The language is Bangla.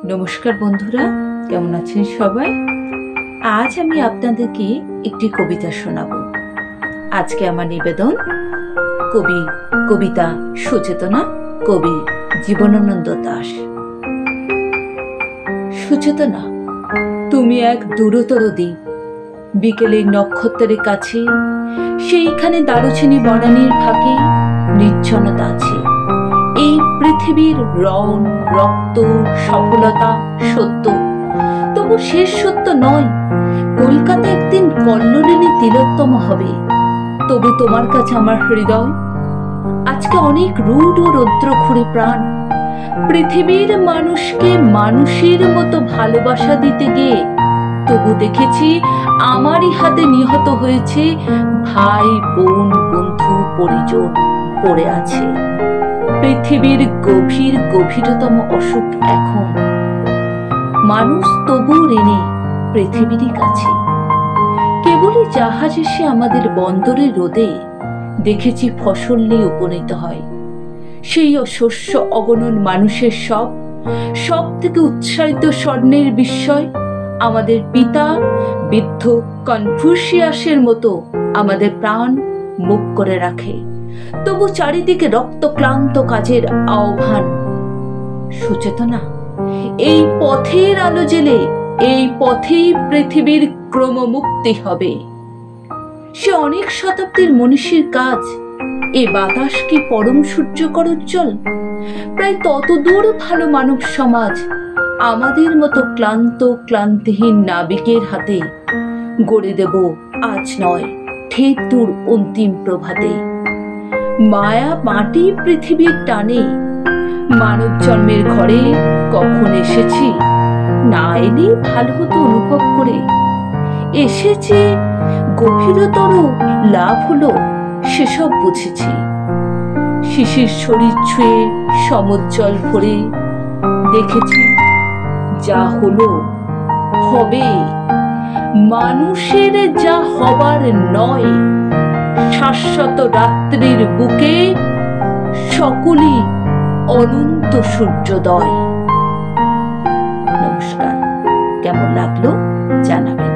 নমস্কার বন্ধুরা, কেমন আছেন সবাই? আজ আমি আপনাদেরকে একটি কবিতা শোনাবো। আজকে আমার নিবেদন কবিতা সুচেতনা, কবি জীবনানন্দ দাশ। সুচেতনা, তুমি এক দূরতর দ্বীপ, বিকেলের নক্ষত্রের কাছে, সেইখানে দারুচিনি বনানীর ফাঁকে নির্জনতা আছে। এই পৃথিবীর রং, রক্ত, সফলতা, সত্য, তবু শেষ সত্য নয়। কলকাতা একদিন কল্লোলিনী তিলোত্তম হবে, তবু তোমার কাছে আমার হৃদয় আজকে অনেক রূঢ় ও রৌদ্রক্ষুরী প্রাণ। পৃথিবীর মানুষকে মানুষের মতো ভালোবাসা দিতে গিয়ে তবু দেখেছি আমারই হাতে নিহত হয়েছে ভাই, বোন, বন্ধু, পরিজন পড়ে আছে। পৃথিবীর গভীরতম অসুখ এখন মানুষ তবু ঋণী পৃথিবীরই কাছে। কেবলই জাহাজ এসে আমাদের বন্দরে রোদে দেখেছি ফসল নিয়ে উপনীত হয়। সেই শস্য অগণন মানুষের সব থেকে উৎসারিত স্বর্ণের বিস্ময় আমাদের পিতা বৃদ্ধ কনফুসিয়াসের মতো আমাদের প্রাণ মুখ করে রাখে। তবু চারিদিকে রক্তক্লান্ত কাজের আহ্বান। সুচেতনা, এই পথের আলো জেলে এই পথেই পৃথিবীর ক্রমমুক্তি হবে। সে অনেক শতাব্দীর মনীষীর কাজ। এ বাতাস কি পরম সূর্যকর উজ্জ্বল? প্রায় ততদূর ভালো মানব সমাজ আমাদের মতো ক্লান্তিহীন নাবিকের হাতে গড়ে দেব আজ নয়, ঠিক দূর অন্তিম প্রভাতে। মায়া মাটি পৃথিবীর টানে মানব জন্মের ঘরে কখন এসেছি, না এলে ভালো হতো অনুভব করে। এসেছি গভীরতর লাভ হলো সেসব বুঝেছি। শিশির শরীর ছুঁয়ে সমুজ্জ্বল ভরে দেখেছি যা হলো হবে মানুষের যা হবার নয়। শাশ্বত রাত্রির বুকে সকলই অনন্ত সূর্যোদয়। নমস্কার, কেমন লাগলো জানাবেন।